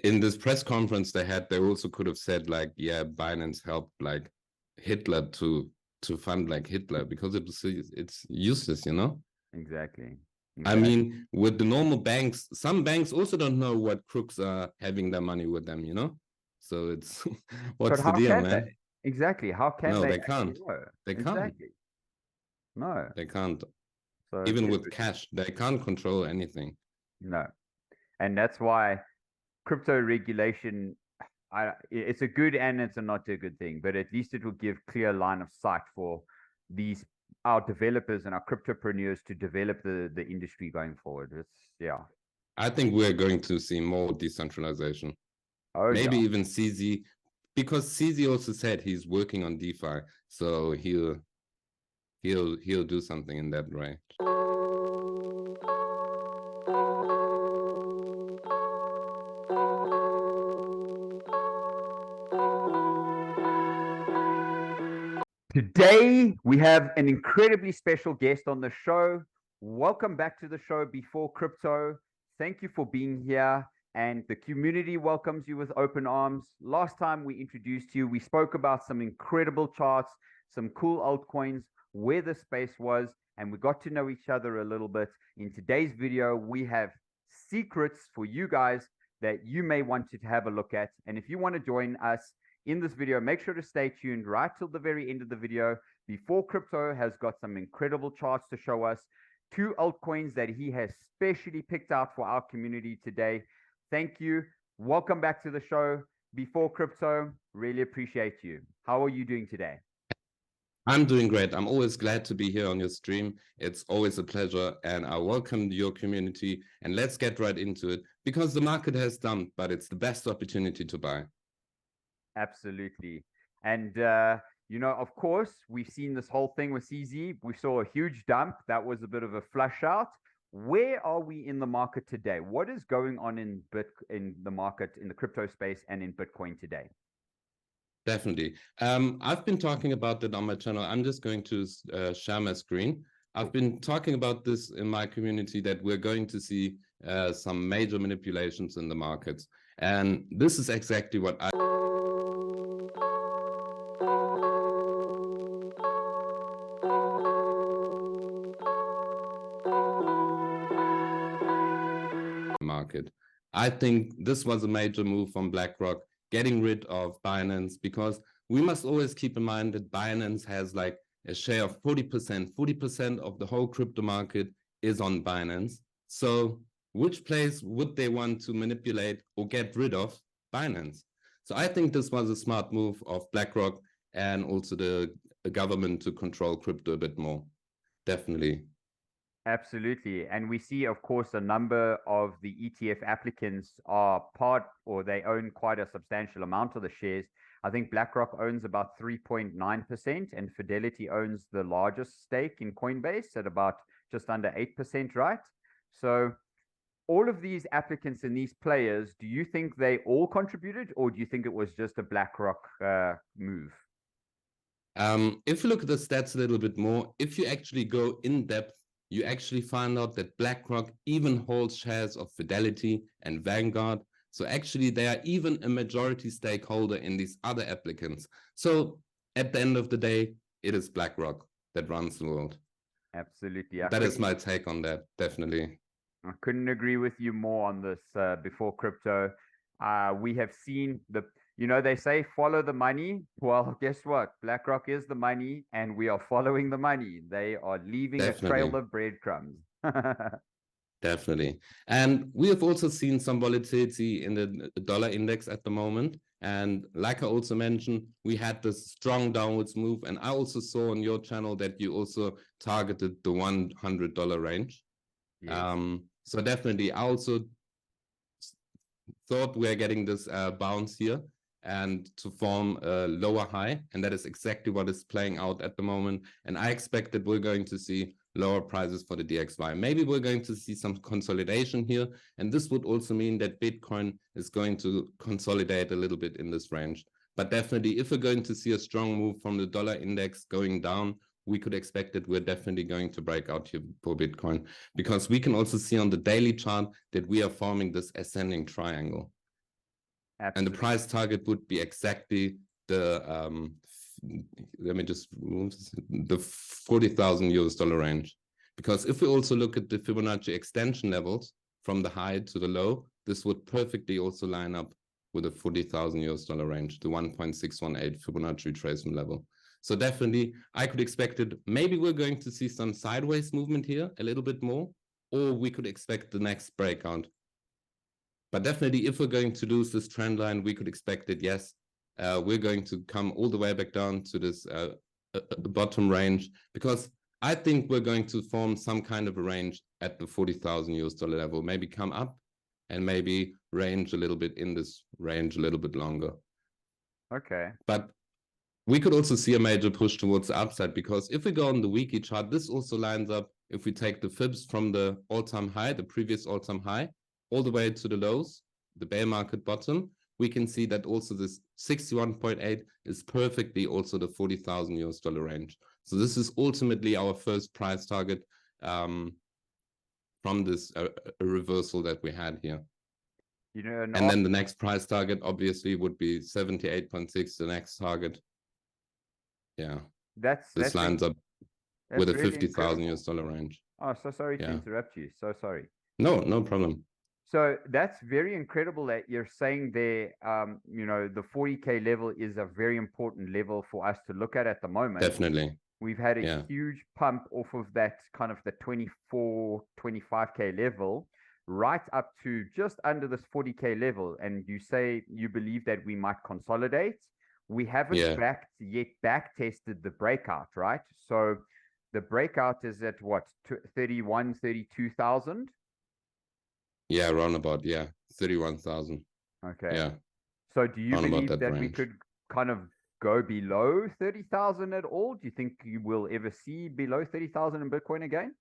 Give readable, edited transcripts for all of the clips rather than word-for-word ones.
In this press conference they had, they also could have said like, yeah, Binance helped like Hitler to fund like Hitler, because it's useless, you know. Exactly. I mean, with the normal banks, some banks also don't know what crooks are having their money with them, you know. So it's what's the deal, man? Exactly. How can No, they they can't. know? They can't. Exactly. No. They can't. So Even with cash, they can't control anything. no. And that's why crypto regulation, it's a good and it's a not a good thing, but at least it will give clear line of sight for our developers and our cryptopreneurs to develop the industry going forward. Yeah. I think we're going to see more decentralization. Oh, maybe yeah. even CZ, because CZ also said he's working on DeFi, so he'll do something in that way. Today, we have an incredibly special guest on the show. Welcome back to the show, Before Crypto. Thank you for being here, and the community welcomes you with open arms. Last time we introduced you, we spoke about some incredible charts, some cool altcoins, where the space was, and we got to know each other a little bit. In today's video, we have secrets for you guys that you may want to have a look at. And if you want to join us in this video, make sure to stay tuned right till the very end of the video. Before Crypto has got some incredible charts to show us, 2 altcoins that he has specially picked out for our community today. Thank you. Welcome back to the show, Before Crypto. Really appreciate you. How are you doing today? I'm doing great. I'm always glad to be here on your stream. It's always a pleasure, and I welcome your community. And let's get right into it, because the market has dumped, but it's the best opportunity to buy. Absolutely. And, of course, we've seen this whole thing with CZ. We saw a huge dump. That was a bit of a flush out. Where are we in the market today? What is going on in the market, in the crypto space and in Bitcoin today? Definitely. I've been talking about that on my channel. I'm just going to share my screen. I've been talking about this in my community, that we're going to see some major manipulations in the markets. And this is exactly what I market. I think this was a major move from BlackRock, getting rid of Binance, because we must always keep in mind that Binance has like a share of 40% of the whole crypto market is on Binance. So which place would they want to manipulate or get rid of? Binance. So I think this was a smart move of BlackRock and also the government to control crypto a bit more. Definitely. Absolutely. And we see, of course, a number of the ETF applicants are or they own quite a substantial amount of the shares. I think BlackRock owns about 3.9%, and Fidelity owns the largest stake in Coinbase at about just under 8%, right? So all of these applicants and these players, do you think they all contributed, or do you think it was just a BlackRock move? If you look at the stats a little bit more, if you actually go in depth, you actually find out that BlackRock even holds shares of Fidelity and Vanguard. So actually they are even a majority stakeholder in these other applicants. So at the end of the day, it is BlackRock that runs the world. Absolutely. That is my take on that, definitely. I couldn't agree with you more on this. Before Crypto, we have seen they say follow the money. Well, guess what? BlackRock is the money, and we are following the money. They are leaving a trail of breadcrumbs. Definitely. And we have also seen some volatility in the dollar index at the moment. And like I also mentioned, we had this strong downwards move. And I also saw on your channel that you also targeted the $100 range. Yes. So definitely, I also thought we're getting this bounce here and to form a lower high. And that is exactly what is playing out at the moment. And I expect that we're going to see lower prices for the DXY. Maybe we're going to see some consolidation here. And this would also mean that Bitcoin is going to consolidate a little bit in this range. But definitely, if we're going to see a strong move from the dollar index going down, we could expect that we're definitely going to break out here for Bitcoin, because we can also see on the daily chart that we are forming this ascending triangle. Absolutely. And the price target would be exactly the, let me just remove this, the $40,000 range. Because if we also look at the Fibonacci extension levels from the high to the low, this would perfectly also line up with a $40,000 range, the 1.618 Fibonacci retracement level. So definitely, I could expect it. Maybe we're going to see some sideways movement here a little bit more, or we could expect the next breakout. But definitely, if we're going to lose this trend line, we could expect it. Yes, we're going to come all the way back down to this bottom range, because I think we're going to form some kind of a range at the $40,000 level, maybe come up and maybe range a little bit in this range a little bit longer. Okay. But we could also see a major push towards the upside, because if we go on the weekly chart, this also lines up. If we take the fibs from the all-time high, the previous all-time high, all the way to the lows, the bear market bottom, we can see that also this 61.8 is perfectly also the $40,000 range. So this is ultimately our first price target from this reversal that we had here. You know, and then the next price target obviously would be 78.6, the next target. Yeah, this lines up with a $50,000 range. Oh, so sorry to interrupt you. So sorry. No problem. So that's very incredible that you're saying there, you know, the 40K level is a very important level for us to look at the moment. Definitely. We've had a huge pump off of that kind of the 24, 25K level right up to just under this 40K level. And you say you believe that we might consolidate. We haven't back tested the breakout, right? So the breakout is at what, 31, 32,000? Yeah, around about, 31,000. Okay. Yeah. So do you believe that range. we could kind of go below 30,000 at all? Do you think you will ever see below 30,000 in Bitcoin again?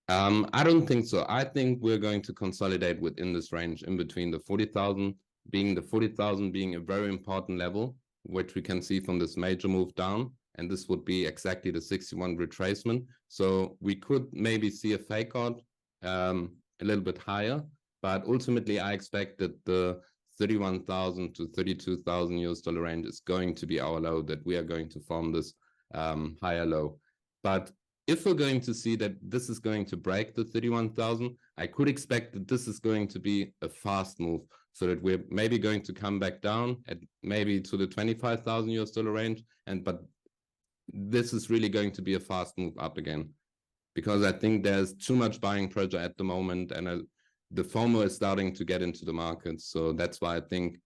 I don't think so. I think we're going to consolidate within this range, in between the 40,000 being a very important level, which we can see from this major move down. And this would be exactly the 61 retracement. So we could maybe see a fake out a little bit higher, but ultimately I expect that the 31,000 to $32,000 range is going to be our low, that we are going to form this higher low. But if we're going to see that this is going to break the 31,000, I could expect that this is going to be a fast move, so that we're maybe going to come back down at maybe to the $25,000 range, but this is really going to be a fast move up again, because I think there's too much buying pressure at the moment, and the FOMO is starting to get into the market. So that's why I think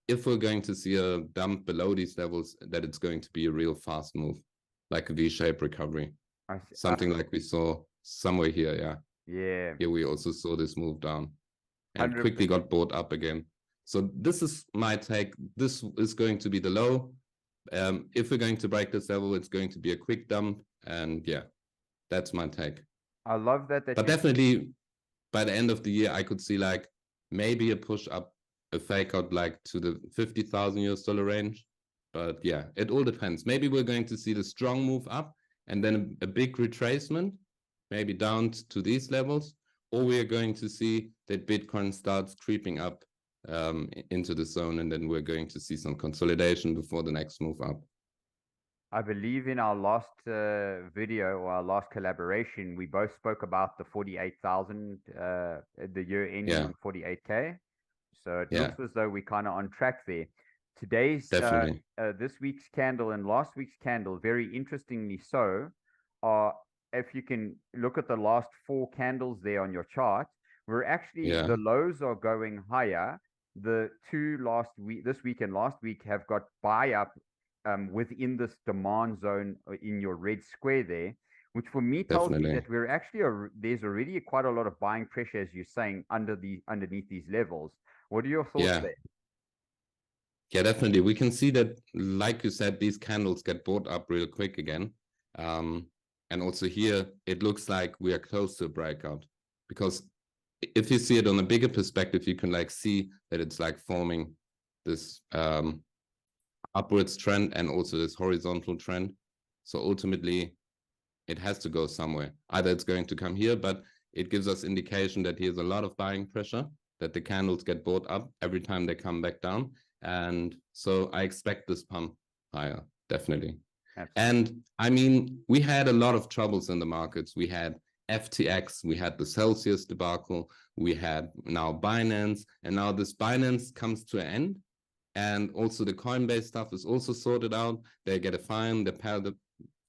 if we're going to see a dump below these levels, that it's going to be a real fast move, like a V-shaped recovery. Something like we saw somewhere here, Yeah. Here we also saw this move down and 100%. quickly got bought up again. So this is my take. This is going to be the low. If we're going to break this level, it's going to be a quick dump. And that's my take. I love that. But definitely by the end of the year, I could see like maybe a push up, a fake out like to the $50,000 range. But it all depends. Maybe we're going to see the strong move up and then a big retracement, maybe down to these levels, or we are going to see that Bitcoin starts creeping up into the zone, and then we're going to see some consolidation before the next move up. I believe in our last video or our last collaboration, we both spoke about the 48,000, the year ending on 48K. So it looks as though we're kind of on track there. Today's, this week's candle and last week's candle, very interestingly so, are, if you can look at the last 4 candles there on your chart, we're actually, the lows are going higher. The 2 last week, this week and last week, have got buy up within this demand zone in your red square there, which for me tells me that we're actually, there's already quite a lot of buying pressure, as you're saying, underneath these levels. What are your thoughts there? Yeah, definitely. We can see that, like you said, these candles get bought up real quick again. And also here, it looks like we are close to a breakout, because if you see it on a bigger perspective, you can like see that it's like forming this upwards trend and also this horizontal trend. So ultimately, it has to go somewhere. Either it's going to come here, but it gives us indication that here's a lot of buying pressure, that the candles get bought up every time they come back down. And so I expect this pump higher, definitely. Absolutely. And I mean, we had a lot of troubles in the markets. We had FTX, we had the Celsius debacle, we had now Binance, and now this Binance comes to an end. And also the Coinbase stuff is also sorted out. They get a fine, they pay the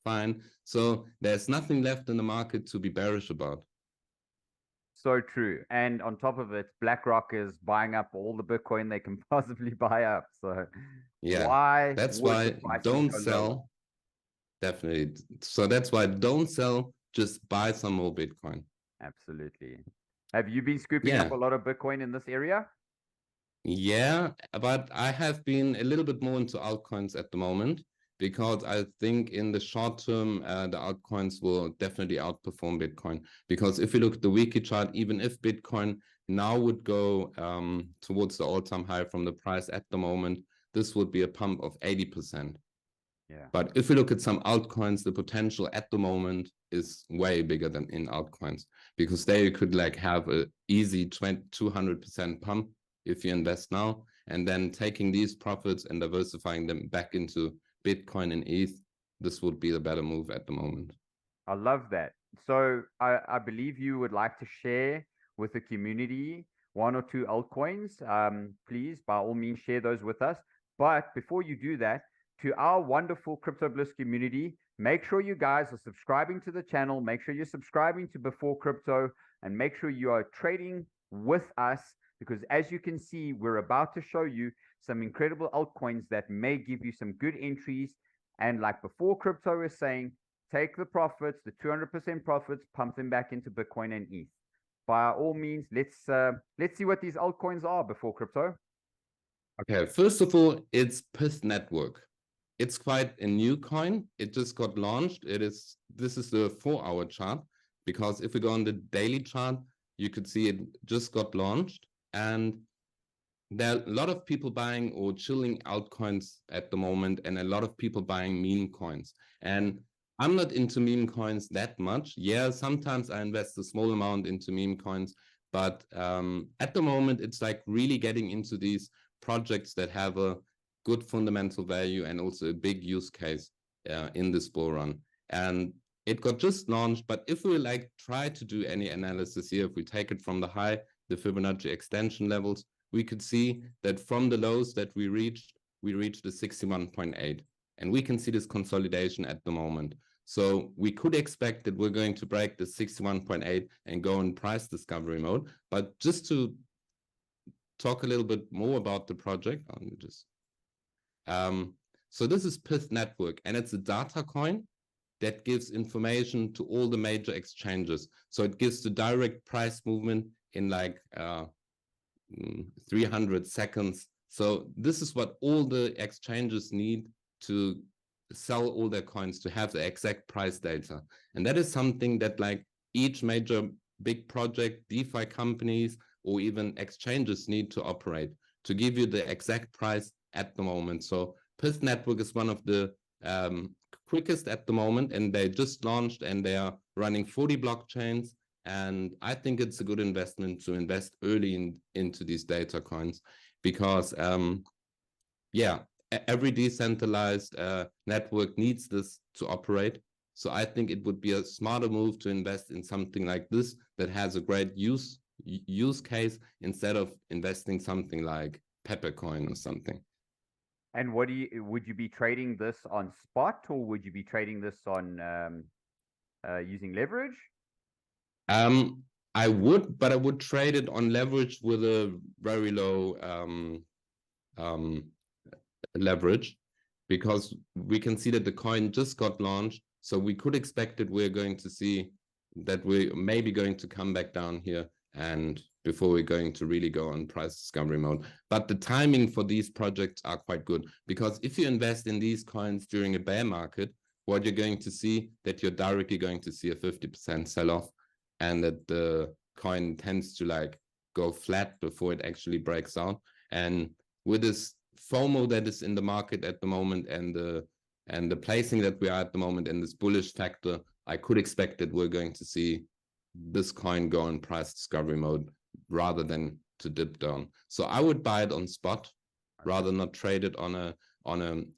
fine. So there's nothing left in the market to be bearish about. So true. And on top of it, BlackRock is buying up all the Bitcoin they can possibly buy up. So Yeah, why that's would the why prices don't go lower? sell. Definitely. So that's why don't sell, just buy some more Bitcoin. Absolutely. Have you been scooping up Yeah. a lot of Bitcoin in this area? Yeah, but I have been a little bit more into altcoins at the moment because I think in the short term, the altcoins will definitely outperform Bitcoin. Because if you look at the weekly chart, even if Bitcoin now would go towards the all-time high from the price at the moment, this would be a pump of 80%. Yeah. But if you look at some altcoins, the potential at the moment is way bigger than in altcoins because there you could like have a easy 200% pump if you invest now, and then taking these profits and diversifying them back into Bitcoin and ETH, this would be the better move at the moment. I love that. So I believe you would like to share with the community one or two altcoins. Please, by all means, share those with us. But before you do that, to our wonderful Crypto Bliss community, make sure you guys are subscribing to the channel. Make sure you're subscribing to Before Crypto, and make sure you are trading with us, because as you can see, we're about to show you some incredible altcoins that may give you some good entries. And like Before Crypto is saying, take the profits, the 200% profits, pump them back into Bitcoin and ETH. By all means, let's see what these altcoins are Before Crypto. Okay, first of all, it's Pyth Network. It's quite a new coin. It just got launched. This is the 4-hour chart, because if we go on the daily chart, you could see it just got launched, and there are a lot of people buying or chilling altcoins at the moment, and a lot of people buying meme coins. And I'm not into meme coins that much. Yeah, sometimes I invest a small amount into meme coins, but at the moment, it's like really getting into these projects that have a good fundamental value and also a big use case in this bull run. And it got just launched, but if we like try to do any analysis here, if we take it from the high, the Fibonacci extension levels, we could see that from the lows that we reached the 61.8. And we can see this consolidation at the moment. So we could expect that we're going to break the 61.8 and go in price discovery mode. But just to talk a little bit more about the project, so this is Pyth Network, and it's a data coin that gives information to all the major exchanges. So it gives the direct price movement in like 300 seconds. So this is what all the exchanges need to sell all their coins, to have the exact price data. And that is something that like each major big project, DeFi companies, or even exchanges need to operate to give you the exact price at the moment. So Pyth Network is one of the quickest at the moment, and they just launched and they are running 40 blockchains. And I think it's a good investment to invest early into these data coins, because yeah, every decentralized network needs this to operate. So I think it would be a smarter move to invest in something like this that has a great use case, instead of investing something like Peppercoin or something. And would you be trading this on spot, or would you be trading this on using leverage? I would, but I would trade it on leverage with a very low leverage, because we can see that the coin just got launched. So we could expect that we're going to see that we're maybe going to come back down here, and before we're going to really go on price discovery mode. But the timing for these projects are quite good, because if you invest in these coins during a bear market, what you're going to see, that you're directly going to see a 50% sell-off, and that the coin tends to like go flat before it actually breaks out. And with this FOMO that is in the market at the moment, and the And the placing that we are at the moment in this bullish factor, I could expect that we're going to see this coin go in price discovery mode rather than to dip down. So I would buy it on spot rather not trade it on a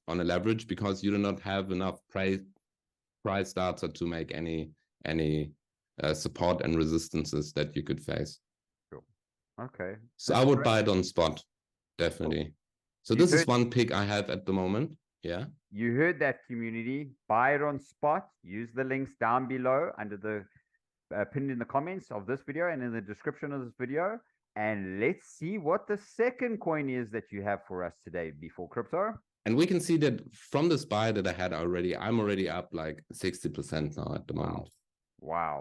leverage, because you do not have enough price data to make any support and resistances that you could face. Sure. Okay. So I would buy it on spot, definitely. Cool. So this is one pick I have at the moment. Yeah. You heard that, community. Buy it on spot. Use the links down below under the pinned in the comments of this video and in the description of this video. And let's see what the second coin is that you have for us today before crypto. And we can see that from this buy that I had already, I'm already up like 60% now at the moment. Wow.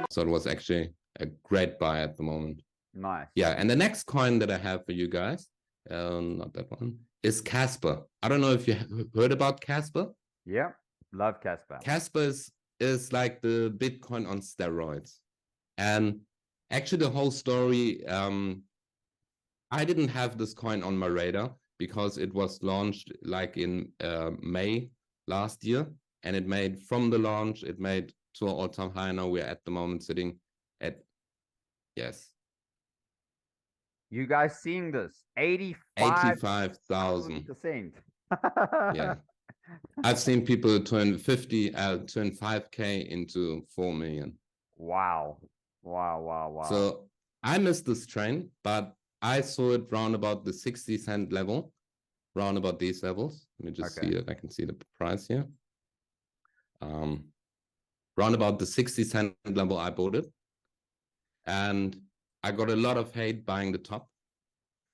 So it was actually a great buy at the moment. Nice. Yeah, and the next coin that I have for you guys, not that one, is Kaspa. I don't know if you heard about Kaspa. Yeah, love Kaspa. Kaspa is like the Bitcoin on steroids. And actually the whole story, I didn't have this coin on my radar because it was launched like in May last year. And it made, from the launch, it made to an all-time high. Now we're at the moment sitting at, yes. You guys seeing this? 85,000%. Yeah. I've seen people turn 5K into 4 million. Wow. Wow, wow, wow. So I missed this train, but I saw it round about the 60-cent level, round about these levels. Let me just see it. I can see the price here. Round about the 60-cent level, I bought it. And I got a lot of hate buying the top.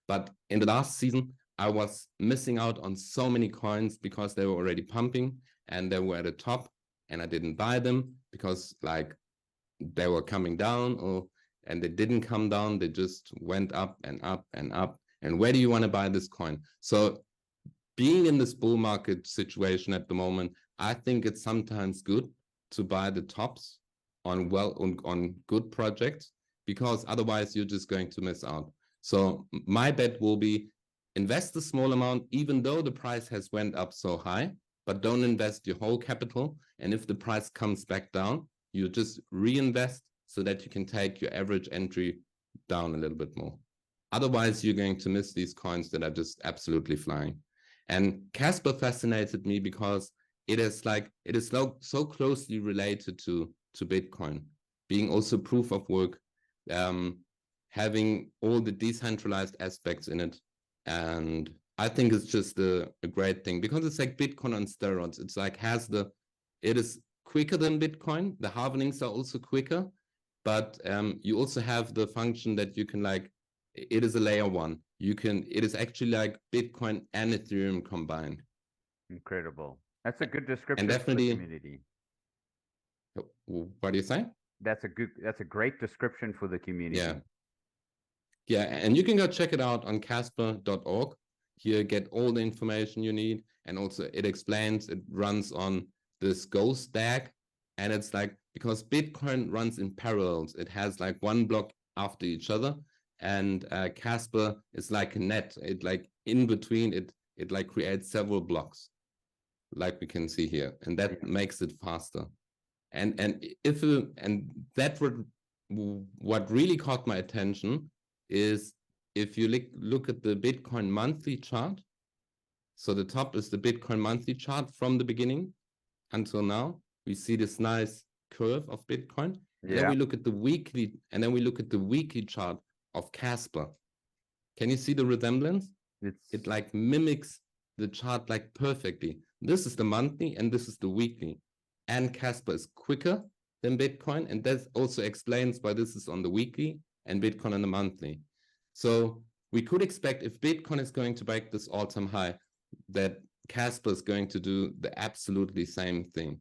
But in the last season, I was missing out on so many coins because they were already pumping and they were at the top, and I didn't buy them because like they were coming down, and they didn't come down. They just went up and up and up. And where do you want to buy this coin? So being in this bull market situation at the moment, I think it's sometimes good to buy the tops on good projects, because otherwise you're just going to miss out. So my bet will be invest a small amount, even though the price has went up so high, but don't invest your whole capital. And if the price comes back down, you just reinvest so that you can take your average entry down a little bit more. Otherwise, you're going to miss these coins that are just absolutely flying. And Kaspa fascinated me because it is so closely related to Bitcoin, being also proof of work, having all the decentralized aspects in it. And I think it's just a great thing because it's like Bitcoin on steroids. It's like it is quicker than Bitcoin. The halvenings are also quicker, but you also have the function that you can it is a layer one. It is actually like Bitcoin and Ethereum combined. Incredible. That's a good description and definitely, for the community. What do you say? That's a great description for the community. Yeah, and you can go check it out on Kaspa.org. Here, get all the information you need. And also it explains, it runs on this Ghost DAG. And it's like, because Bitcoin runs in parallels, it has like one block after each other. And Kaspa is like a net. It like in between, it like creates several blocks, like we can see here. And that makes it faster. And what really caught my attention is if you look at the Bitcoin monthly chart. So the top is the Bitcoin monthly chart from the beginning until now. We see this nice curve of Bitcoin. And then we look at the weekly, chart of Kaspa. Can you see the resemblance? It like mimics the chart like perfectly. This is the monthly and this is the weekly. And Kaspa is quicker than Bitcoin. And that also explains why this is on the weekly and Bitcoin on the monthly. So we could expect, if Bitcoin is going to break this all-time high, that Kaspa is going to do the absolutely same thing.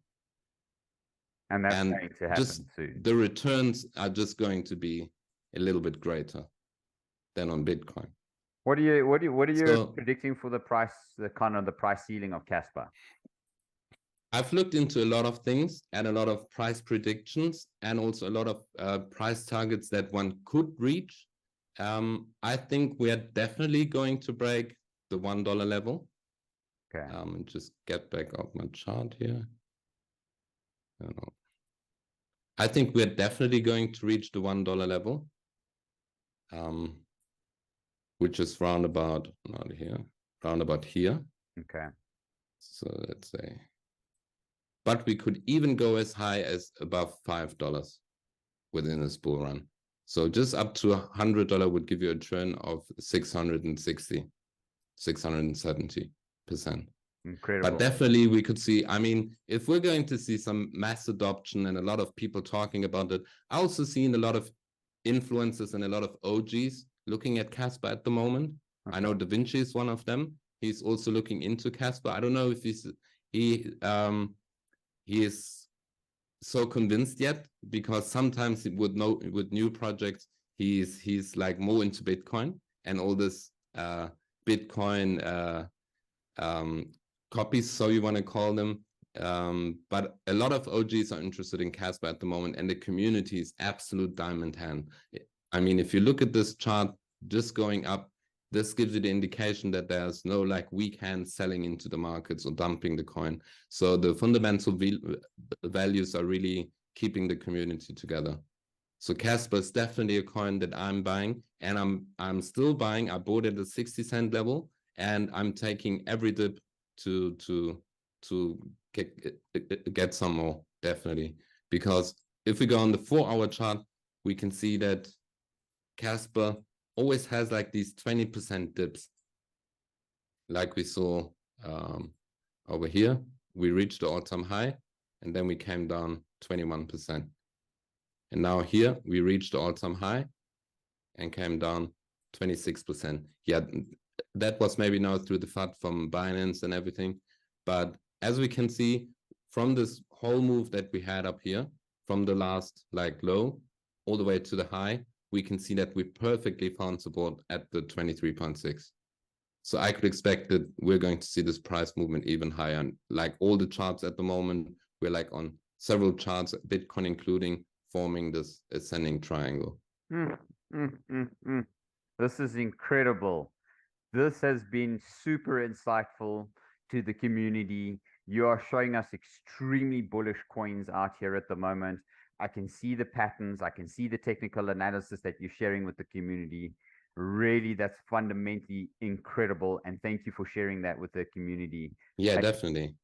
And that's going to happen soon. The returns are just going to be a little bit greater than on Bitcoin. What are you predicting for the price, the price ceiling of Kaspa? I've looked into a lot of things and a lot of price predictions and also a lot of price targets that one could reach. I think we are definitely going to break the $1 level. Okay. And just get back up my chart here. I think we're definitely going to reach the $1 level, which is round about, not here, round about here. Okay. So let's say, but we could even go as high as above $5 within this bull run. So just up to $100 would give you a churn of 660, 670%. Incredible. But definitely we could see, I mean, if we're going to see some mass adoption and a lot of people talking about it, I also seen a lot of influencers and a lot of OGs looking at Kaspa at the moment. Okay. I know Da Vinci is one of them. He's also looking into Kaspa. I don't know if he is so convinced yet, because sometimes with new projects, he's like more into Bitcoin and all this Bitcoin copies, so you want to call them. But a lot of OGs are interested in Kaspa at the moment, and the community is absolute diamond hand. I mean, if you look at this chart just going up, this gives you the indication that there's no like weak hands selling into the markets or dumping the coin. So the fundamental values are really keeping the community together. So Kaspa is definitely a coin that I'm buying, and I'm still buying. I bought it at the 60-cent level, and I'm taking every dip to get some more, definitely. Because if we go on the 4-hour chart, we can see that Kaspa always has like these 20% dips, like we saw over here. We reached the all-time high, and then we came down 21%. And now here we reached the all-time high and came down 26%. Yeah, that was maybe now through the FUD from Binance and everything. But as we can see from this whole move that we had up here, from the last like low all the way to the high, we can see that we perfectly found support at the 23.6. So I could expect that we're going to see this price movement even higher. And like all the charts at the moment, we're like on several charts, Bitcoin including, forming this ascending triangle. This is incredible. This has been super insightful to the community. You are showing us extremely bullish coins out here at the moment. I can see the patterns. I can see the technical analysis that you're sharing with the community. Really, that's fundamentally incredible. And thank you for sharing that with the community. Yeah, definitely.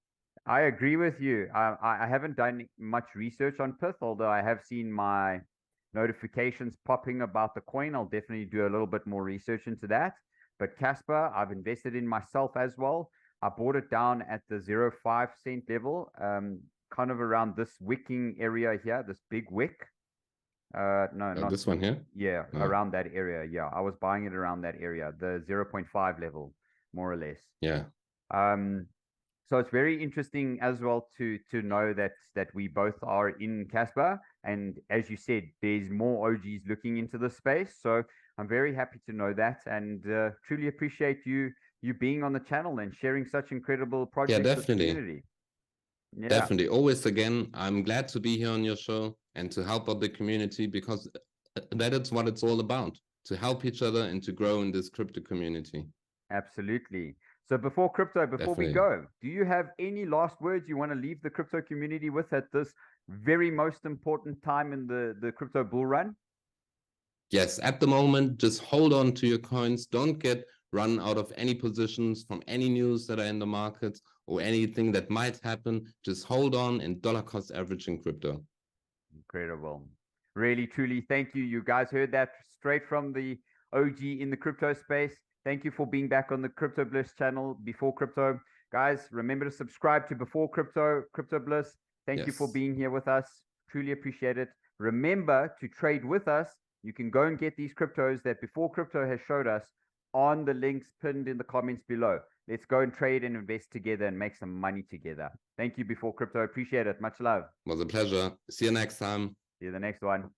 I agree with you. I haven't done much research on Pyth, although I have seen my notifications popping about the coin. I'll definitely do a little bit more research into that. But Kaspa, I've invested in myself as well. I bought it down at the 0.5 cent level, kind of around this wicking area here, this big wick. No, not this one here. Yeah, around that area. Yeah, I was buying it around that area, the 0.5 level, more or less. Yeah. So it's very interesting as well to know that we both are in Kaspa, and as you said, there's more OGs looking into the space. So I'm very happy to know that, and truly appreciate you being on the channel and sharing such incredible projects. Yeah, definitely. With the community. Yeah. Definitely. Always, again, I'm glad to be here on your show and to help out the community, because that is what it's all about, to help each other and to grow in this crypto community. Absolutely. So before Definitely. we go, do you have any last words you want to leave the crypto community with at this very most important time in the crypto bull run? Yes, at the moment, just hold on to your coins. Don't get run out of any positions from any news that are in the markets or anything that might happen. Just hold on and dollar cost average in crypto. Incredible. Really, truly, thank you. You guys heard that straight from the OG in the crypto space. Thank you for being back on the Crypto Bliss channel, Before Crypto. Guys, remember to subscribe to Before Crypto, Crypto Bliss. Thank you for being here with us. Truly appreciate it. Remember to trade with us. You can go and get these cryptos that Before Crypto has showed us on the links pinned in the comments below. Let's go and trade and invest together and make some money together. Thank you, Before Crypto. Appreciate it. Much love. It was a pleasure. See you next time. See you the next one.